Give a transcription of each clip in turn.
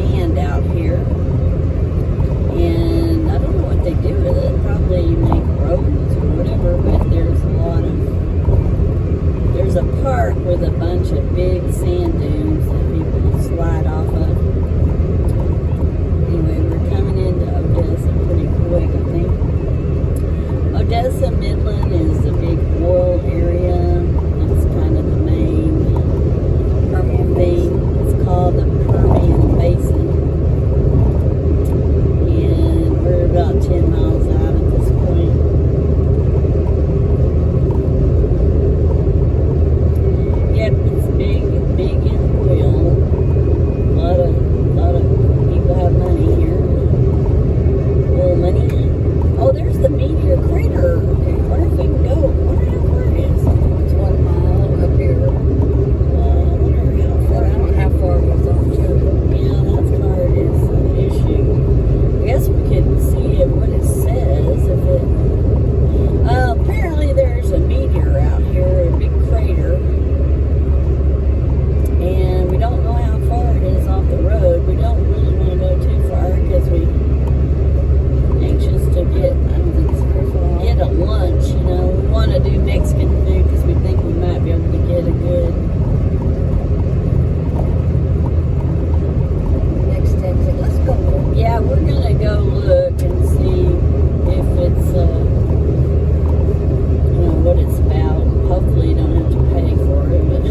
sand out here. And I don't know what they do with it. Probably make roads or whatever, but there's a park with a bunch of big sand dunes that people slide off of. Anyway, we're coming into Odessa pretty quick, I think. Odessa, Midland is the big oil area. It's kind of the main Permian Basin. It's called the Permian Basin. And we're about 10 miles out at this point. Yep, it's big in oil. A lot of people have money here. Oil money. Oh, there's the Meteor crater. Okay, wonder if we can go. Wonder how far it is. It's 1 mile up here. I wonder how far. I don't know how far it was on to it. Yeah, that's part is an issue. I guess we could see what it says if it. Apparently there's a meteor out here, a big crater, and we don't know how far it is off the road. We don't really want to go too far because we anxious to get. I don't think it's very far. Get a lunch, you know. We want to do Mexican food because we think we might be able to get a good. Next exit. Let's go. Yeah, we're gonna go look and see if it's, you know, what it's about. Hopefully, you don't have to pay for it, but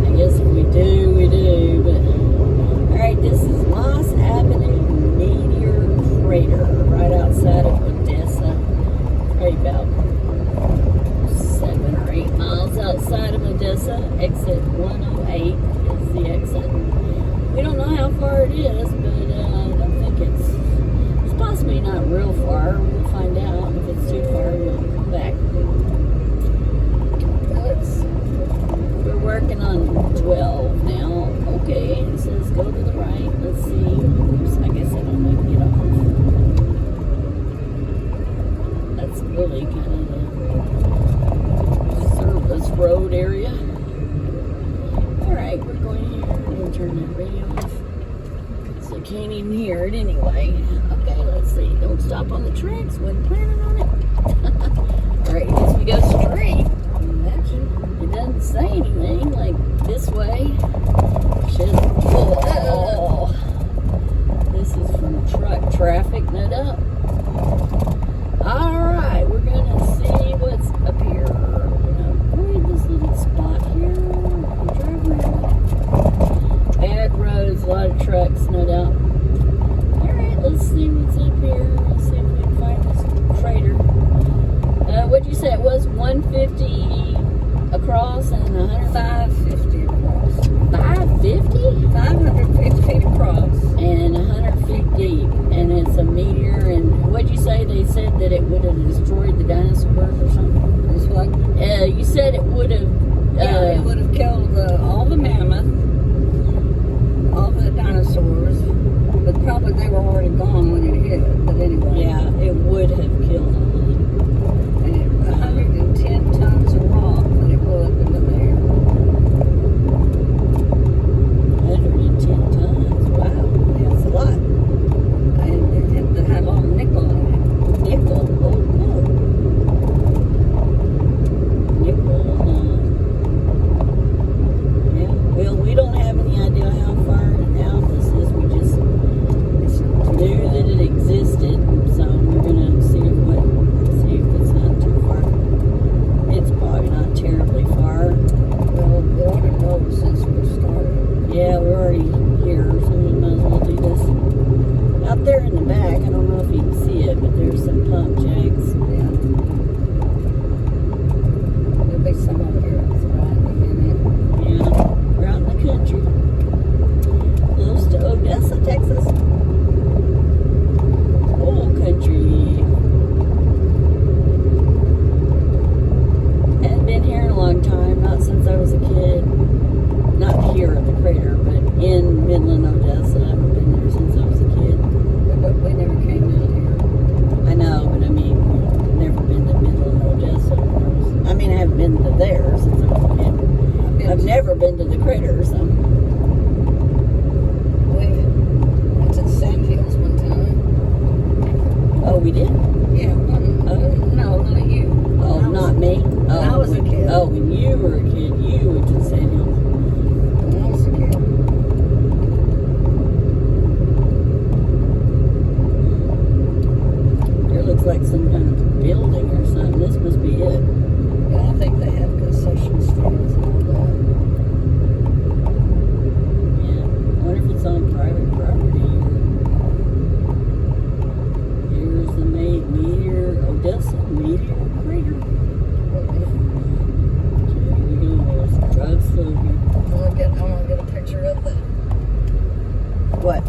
I guess if we do, we do. But all right, this is Moss Avenue Meteor Crater, right outside of Odessa. Right about 7 or 8 miles outside of Odessa. Exit 108 is the exit. We don't know how far it is, but I don't think it's possibly not real far. We'll find out. If it's too far, we'll come back. We're working on 12 now. Okay, it says go to the right. Let's see. Oops, I guess I don't know how to get off. That's really kind of the service road area. Alright, we're going here. We'll turn that radio off. So I can't even hear it anyway. Okay, let's see. Don't stop on the tracks. Wasn't planning on it. Alright, I guess we go straight. Imagine. It doesn't say anything like this way. Shit. Oh. This is from truck traffic, no doubt. Alright, we're gonna see what's up here. We're gonna avoid this little spot here. Bad roads, a lot of trucks, no doubt. Alright, let's see what's up here. Let's see if we can find this crater. What'd you say? It was 150 across and 550 across. 550? 550 feet across. And 100 feet deep. And it's a meteor. And what'd you say? They said that it would have destroyed the dinosaurs or something? It's like, You said it would have. it would have killed all the mammoth, all the dinosaurs,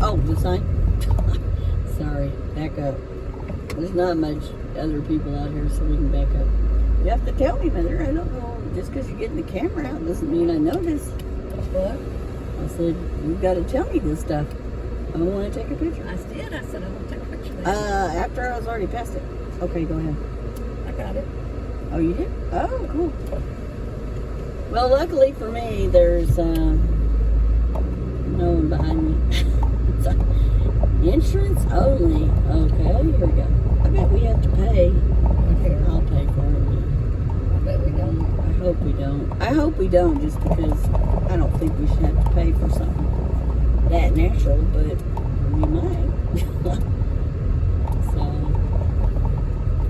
Oh, the sign? Sorry, back up. There's not much other people out here, so we can back up. You have to tell me, Mother. I don't know. Just because you're getting the camera out doesn't mean I know this. What? I said, you've got to tell me this stuff. I want to take a picture. I did. I said I want to take a picture of that. After I was already past it. Okay, go ahead. I got it. Oh, you did? Oh, cool. Well, luckily for me, there's no one behind me. Insurance only. Okay, here we go. I bet we have to pay. Okay. I'll pay for it. I bet we don't. I hope we don't. I hope we don't, just because I don't think we should have to pay for something that natural, but we might. So,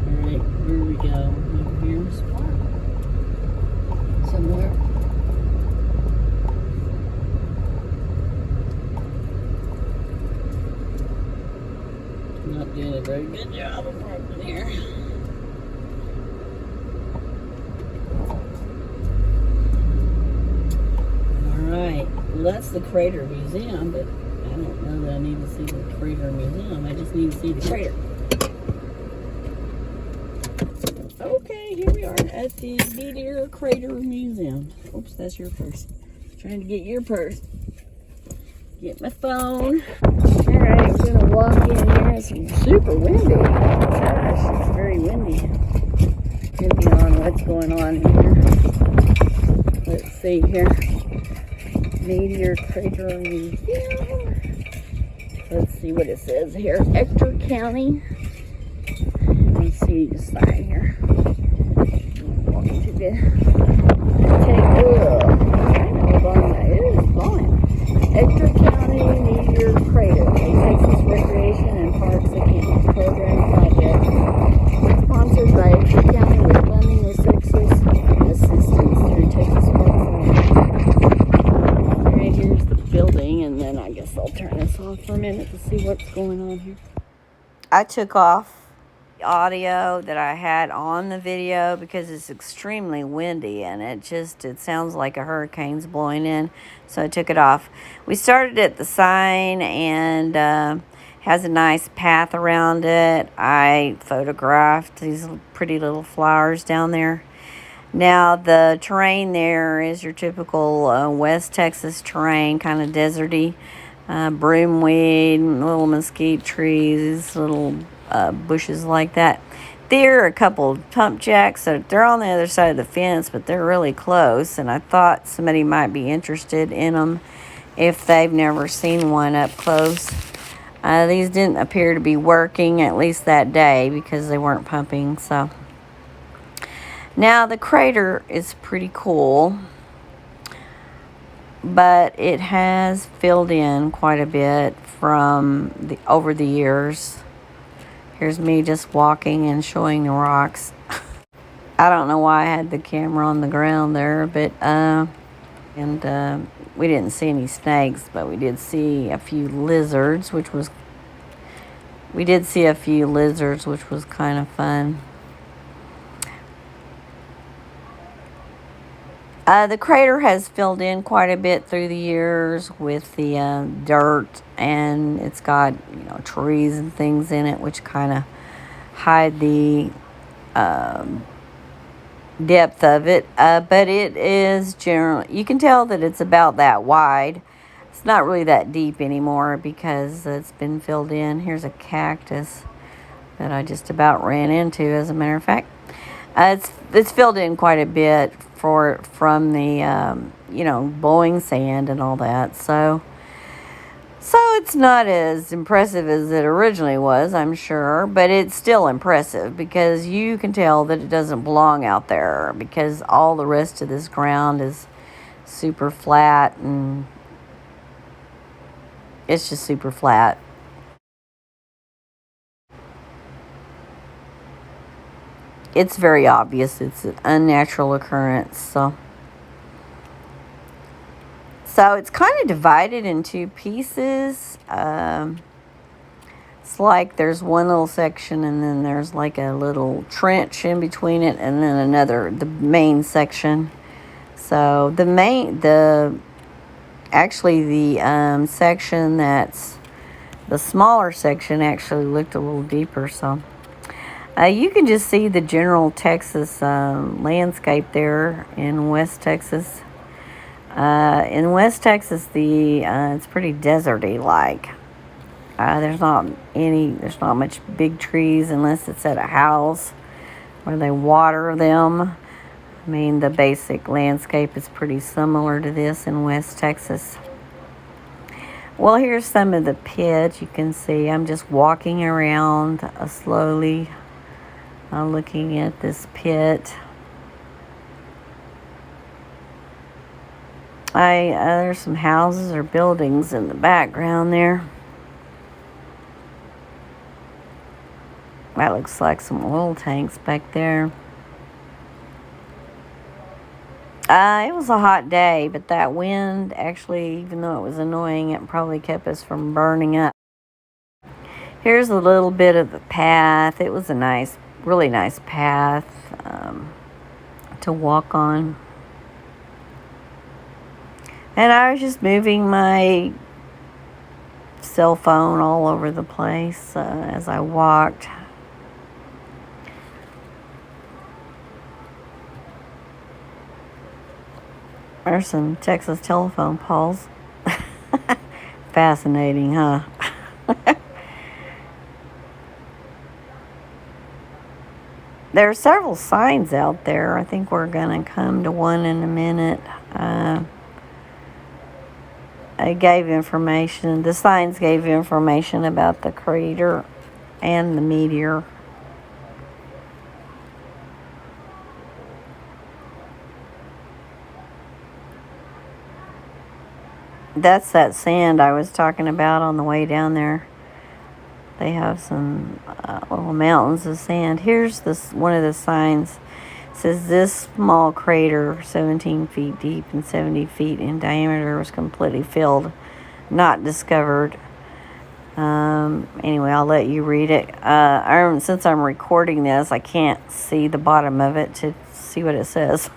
alright, where we go? Over here? Somewhere. Not doing a very good job of parking here. Alright, well that's the Crater Museum, but I don't know that I need to see the Crater Museum. I just need to see the crater. Okay, here we are at the Meteor Crater Museum. Oops, that's your purse. Trying to get your purse. Get my phone. Alright, I'm gonna walk in here. It's super windy. Gosh, it's very windy. Depending on what's going on here. Let's see here. Meteor Crater Museum. Let's see what it says here. Ector County. Let me see the sign here. Walking to the take a look. I know about that. It is fun. Ector County Meteor Crater, a Texas Recreation and Parks Program project. Sponsored by Ector County with funding with Texas assistance through Texas Parks and Rec. Alright, here's the building, and then I guess I'll turn this off for a minute to see what's going on here. I took off the audio that I had on the video because it's extremely windy and it sounds like a hurricane's blowing in, so I took it off. We started at the sign and has a nice path around it. I photographed these pretty little flowers down there. Now the terrain there is your typical West Texas terrain, kind of deserty. Broomweed, little mesquite trees, little bushes like that. There are a couple pump jacks, so they're on the other side of the fence, but they're really close, and I thought somebody might be interested in them if they've never seen one up close. These didn't appear to be working, at least that day, because they weren't pumping. So now the crater is pretty cool, but it has filled in quite a bit from over the years. Here's me just walking and showing the rocks. I don't know why I had the camera on the ground there, but we didn't see any snakes, but we did see a few lizards, which was kind of fun. The crater has filled in quite a bit through the years with the dirt, and it's got trees and things in it which kind of hide the depth of it. But it is generally, you can tell that it's about that wide. It's not really that deep anymore because it's been filled in. Here's a cactus that I just about ran into, as a matter of fact. It's filled in quite a bit from the blowing sand and all that. So it's not as impressive as it originally was, I'm sure, but it's still impressive because you can tell that it doesn't belong out there because all the rest of this ground is super flat, and it's just super flat. It's very obvious it's an unnatural occurrence. So it's kind of divided in two pieces. It's like there's one little section, and then there's like a little trench in between it, and then the main section. So the section that's The smaller section actually looked a little deeper, so you can just see the general Texas landscape there in West Texas. In West Texas, it's pretty deserty like. There's not much big trees unless it's at a house where they water them. I mean, the basic landscape is pretty similar to this in West Texas. Well, here's some of the pits. You can see I'm just walking around slowly, looking at this pit. There's some houses or buildings in the background there. That looks like some oil tanks back there. It was a hot day, but that wind actually, even though it was annoying, it probably kept us from burning up. Here's a little bit of the path. It was a really nice path to walk on. And I was just moving my cell phone all over the place as I walked. There's some Texas telephone poles. Fascinating, huh? There are several signs out there. I think we're going to come to one in a minute. The signs gave information about the crater and the meteor. That's that sand I was talking about on the way down there. They have some little mountains of sand. Here's one of the signs. It says this small crater, 17 feet deep and 70 feet in diameter, was completely filled, not discovered. Anyway, I'll let you read it. Since I'm recording this, I can't see the bottom of it to see what it says.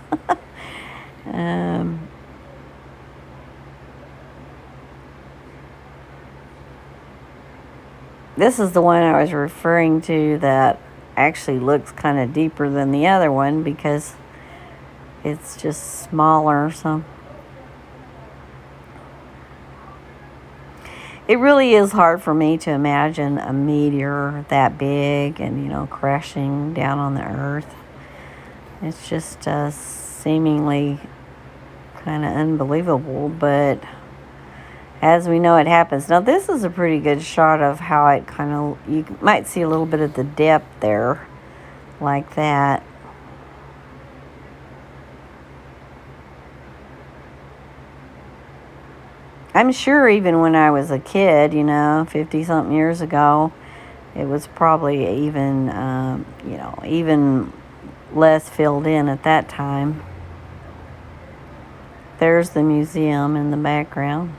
This is the one I was referring to that actually looks kind of deeper than the other one because it's just smaller. So it really is hard for me to imagine a meteor that big and, crashing down on the earth. It's just seemingly kind of unbelievable, but as we know, it happens. Now, this is a pretty good shot of how it you might see a little bit of the depth there, like that. I'm sure even when I was a kid, 50-something years ago, it was probably even, even less filled in at that time. There's the museum in the background.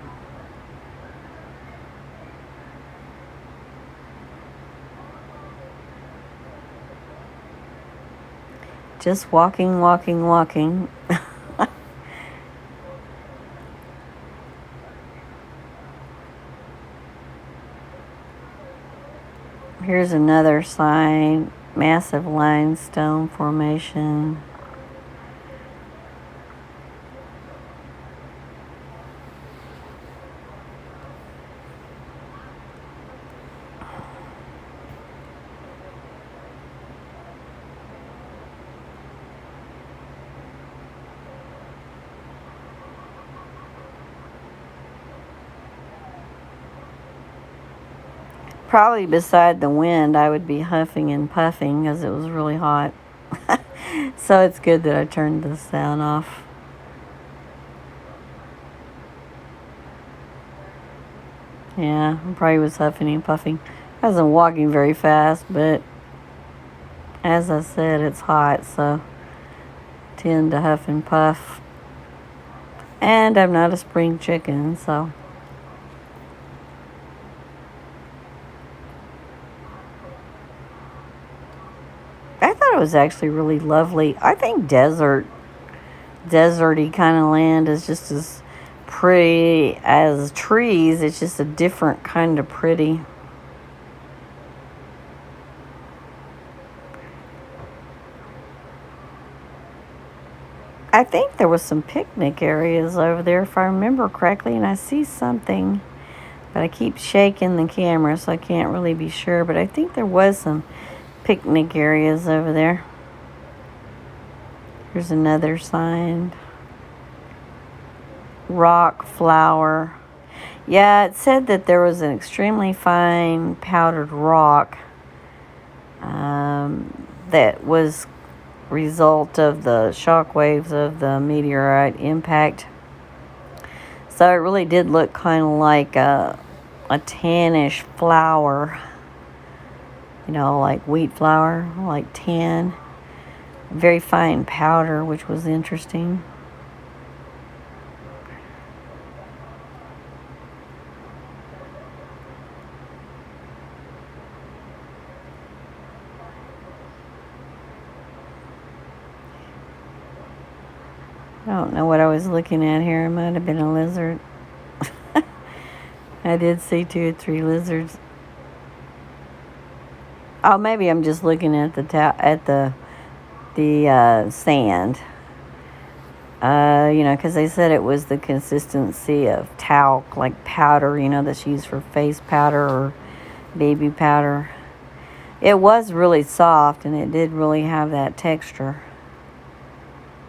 Just walking. Here's another sign, massive limestone formation. Probably beside the wind, I would be huffing and puffing because it was really hot. So it's good that I turned the sound off. Yeah, I probably was huffing and puffing. I wasn't walking very fast, but as I said, it's hot, so I tend to huff and puff. And I'm not a spring chicken, so... I thought it was actually really lovely. I think deserty kind of land is just as pretty as trees. It's just a different kind of pretty. I think there was some picnic areas over there, if I remember correctly, and I see something, but I keep shaking the camera, so I can't really be sure, but I think there was some picnic areas over there. Here's another sign. Rock flower. Yeah, it said that there was an extremely fine powdered rock that was result of the shock waves of the meteorite impact. So it really did look kind of like a tannish flour, you know, like wheat flour, like tan. Very fine powder, which was interesting. I don't know what I was looking at here. It might have been a lizard. I did see 2 or 3 lizards. Oh, maybe I'm just looking at the sand. You know, because they said it was the consistency of talc, like powder, you know, that's used for face powder or baby powder. It was really soft, and it did really have that texture,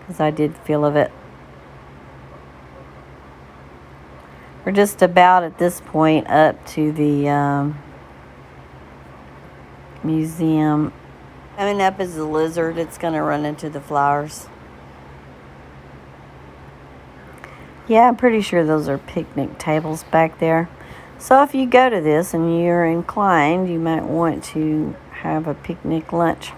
because I did feel of it. We're just about at this point up to the museum. Coming up is a lizard. It's going to run into the flowers. Yeah, I'm pretty sure those are picnic tables back there. So if you go to this and you're inclined, you might want to have a picnic lunch.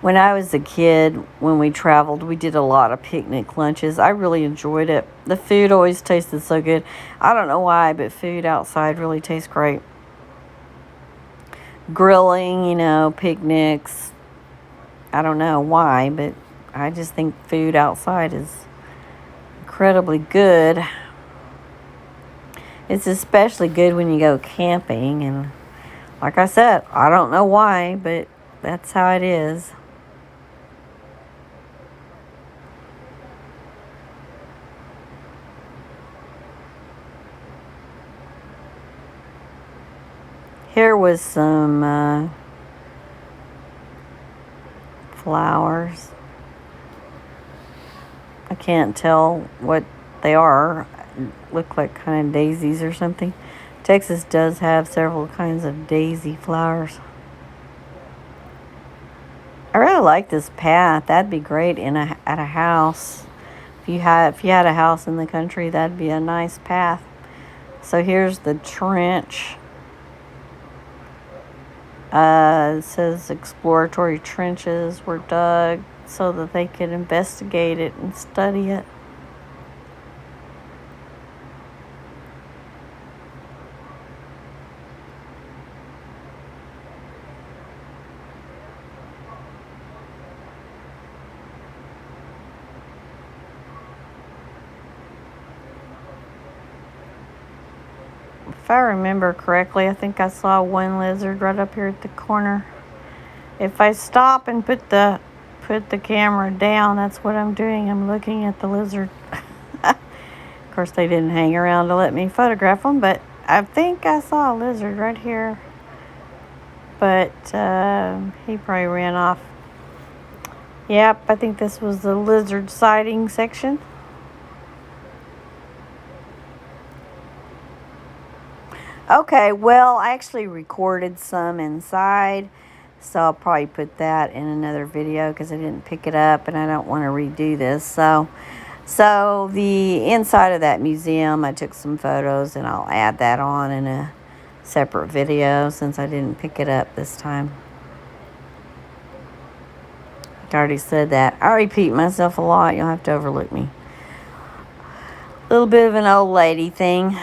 When I was a kid, when we traveled, we did a lot of picnic lunches. I really enjoyed it. The food always tasted so good. I don't know why, but food outside really tastes great. Grilling, you know, picnics. I don't know why, but I just think food outside is incredibly good. It's especially good when you go camping. And like I said, I don't know why, but that's how it is. Here was some flowers. I can't tell what they are. Look like kind of daisies or something. Texas does have several kinds of daisy flowers. I really like this path. That'd be great at a house. If you had a house in the country, that'd be a nice path. So here's the trench. It says exploratory trenches were dug so that they could investigate it and study it. If I remember correctly, I think I saw one lizard right up here at the corner. If I stop and put the camera down, that's what I'm doing. I'm looking at the lizard. Of course, they didn't hang around to let me photograph them, but I think I saw a lizard right here. But he probably ran off. Yep, I think this was the lizard sighting section. Okay, well, I actually recorded some inside, so I'll probably put that in another video because I didn't pick it up and I don't want to redo this. So the inside of that museum, I took some photos and I'll add that on in a separate video since I didn't pick it up this time. I already said that. I repeat myself a lot. You'll have to overlook me. A little bit of an old lady thing.